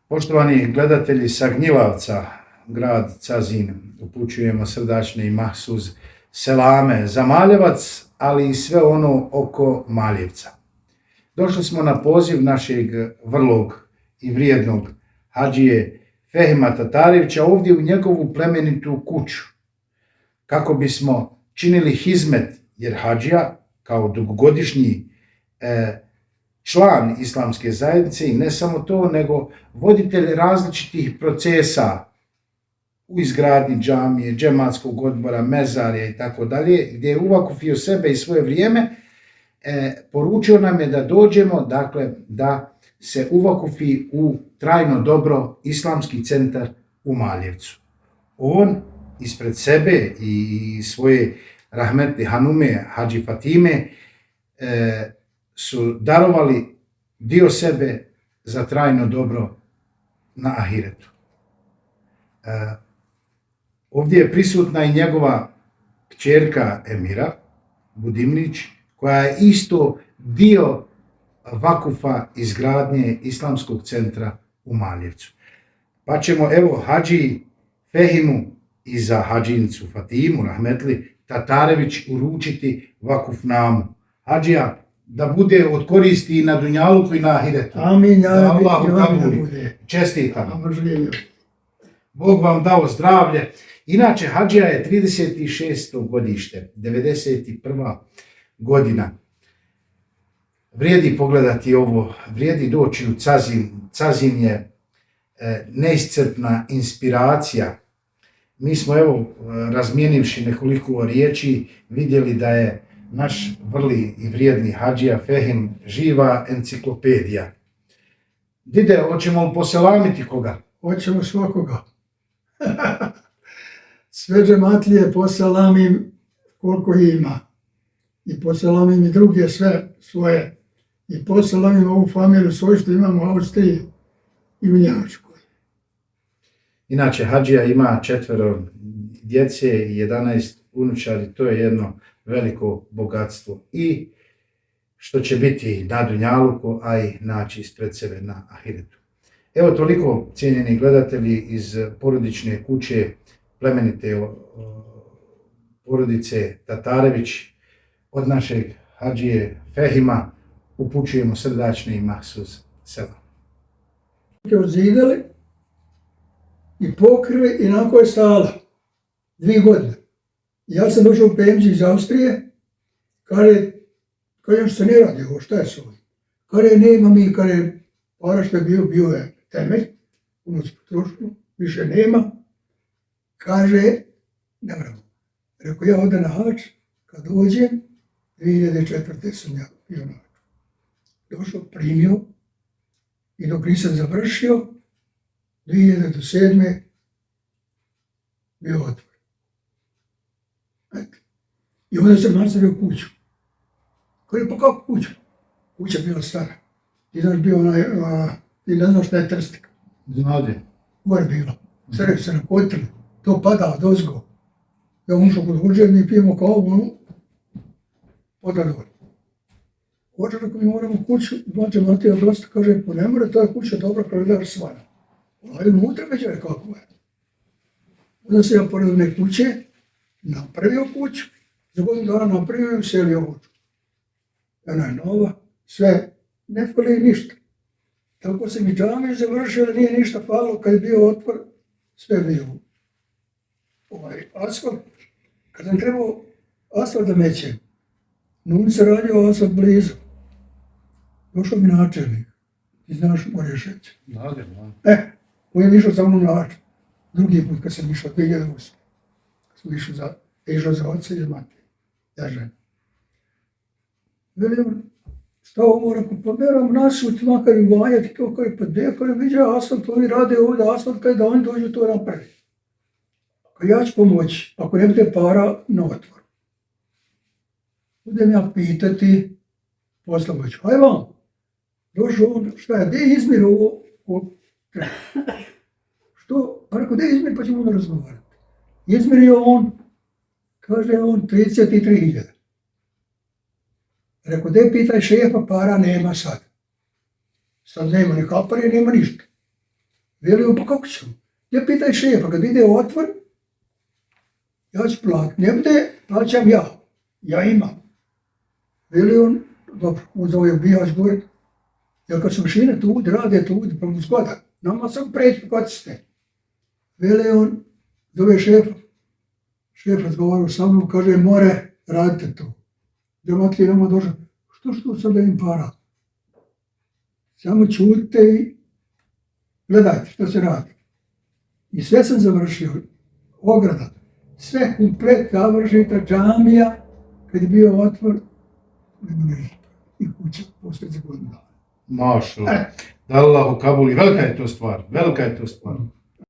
Poštovani gledatelji sa Gnjilavca, grad Cazin, upućujemo srdačne i mahsuz selame za Maljevac, ali i sve ono oko Maljevca. Došli smo na poziv našeg vrlog i vrijednog hadžije Fehima Tatarevića ovdje u njegovu plemenitu kuću, kako bismo činili hizmet, jer hadžija kao dugogodišnji član islamske zajednice i ne samo to, nego voditelj različitih procesa u izgradnji džamije, džematskog odbora, mezarja i tako dalje, gdje je uvakufio sebe i svoje vrijeme, poručio nam je da dođemo, dakle, da se uvakufi u trajno dobro islamski centar u Maljevcu. On ispred sebe i svoje rahmetli hanume, Hadži Fatime, su darovali dio sebe za trajno dobro na ahiretu. Ovdje je prisutna i njegova kćerka Emira Budimnić, koja je isto dio vakufa izgradnje islamskog centra u Maljevcu. Pa ćemo evo Hadži Fehimu i za Hadžinicu Fatimu rahmetli Tatarević uručiti vakufnamu. Hadžija, da bude od koristi i na dunjaluku i na ahiretu. Amin, ja da Allahu kabuli. Čestitam. Bog vam dao zdravlje. Inače, hadžija je 36. godište, 91. godina. Vrijedi pogledati ovo, vrijedi doći u Cazin. Cazin je neiscrpna inspiracija. Mi smo, evo, razmijenivši nekoliko riječi, vidjeli da je naš vrli i vrijedni hadžija Fehim živa enciklopedija. Dide, hoćemo li poselamiti koga? Hoćemo svakoga. Sve džematlije poselamim koliko ima. I poselamim i druge sve svoje. I poselamim ovu familiju svoju što imamo u Austriji i u Njemačkoj. Inače, hadžija ima 4 djece i 11 unučari, to je jedno veliko bogatstvo i što će biti na dunjaluku, a i naći ispred sebe na ahiretu. Evo toliko, cijenjeni gledatelji, iz porodične kuće plemenite porodice Tatarević, od našeg hadžije Fehima upućujemo srdačni i mahsuz selam. Odzidali i pokrili i nakon je stala 2 godine. Ja sam došao u PMG iz Austrije, kaže što se ne radi ovo, šta je s ovim? Kaže, nema mi, kaže, para što je bio je temelj, unoć potrošnju, više nema. Kaže, ne moramo. Rekao, ja odem na hač, kad dođem, 2004. sam ja bio na haču. Došao, primio i dok nisam završio, 2007. bio otvor. I onda sam nastavio kuću. Kaže, pa kako kuću? Kuća bila stara. Ti znaš bio ti ne znaš šta je Trstika. Znade. Gore bilo. Sredi se nakotili. To pada dozgo. Ja ušao kod hođe, mi pijemo kavu, pada dole. Hođe, ako mi moramo kuću, znači Matija dosta kaže, pa ne mora, to je kuća dobra kada svana. Ali unutra već je kako je. Onda se ja pored one kuće napravio kuću, za godinu dana napravio i uselio kuću. Ona je nova, sve, ne fali ništa. Tako se mi džamija završila, nije ništa falilo, kad je bio otvor, sve bio asfalt. Kad sam trebao asfalt da mećem, nun se radio asfalt blizu. Došao mi načelnik, ti znaš Morešeć. On je išao za mnom na hač. Drugi put kad sam išao, 2008. Sam išao za oca i za Matiju. Ja žena. Velim, šta ovo, rekao, pa meram nasuti, makar i valjati to, kaj pa dekaj, viđa asfalt, oni rade ovdje asfalt, kaj da oni dođu to napravi. Kaj ja ću pomoći, ako ne bude para, na otvor. Budem ja pitati, poslao ću, haj vam, došao on, šta je, gdje je izmir ovo? Što? Pa rekao, gdje je izmir, pa ćemo onda razgovarati. Izmir je on, kaže on, 33.000. Rekao, gdje pitaj šefa, para nema sad. Sad nema ni kapare, nema ništa. Veli on, pa kako ćemo? Ja pitaj šefa, kad ide otvor, ja ću platiti. Ne bude, plaćam ja. Ja imam. Veli on, dobro, on zove Bihać govorit, jer kad su mašine tu rade tu, pa mu zgoda. Nama sam preći kod ste. Veli on, zove šefa. Šef razgovarao sa mnom, kaže, more, radite to. Džematlije nama došao, što sad da im para? Samo čudite i gledajte što se radi. I sve sam završio, ograda, sve komplet završita, džamija, kad je bio otvor, nema ništa. I kuća, poslije za godinu dana. Mašallah. Da Allah ukabuli, velika je to stvar.